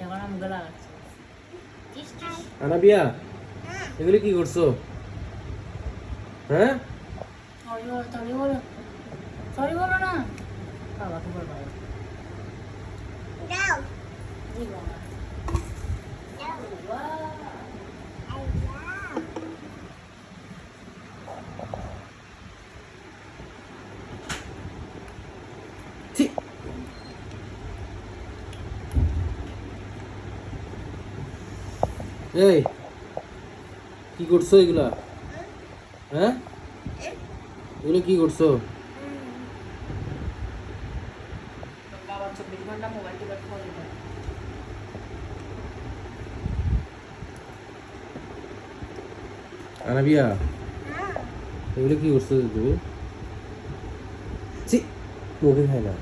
এখন আমি গলা লাগছে। আনাবিয়া এগুলি কি করছো? হ্যাঁ সরি বলো না বাবাকে বলবো। ছি। এই কি করছো এগুলা? হ্যাঁ এগুলো কি করছো? বাবা 24 ঘন্টা মোবাইল টিপে ফোন করে। আনাবিয়া এগুলো কি করছো তুমি? ছি মুখে খাই না।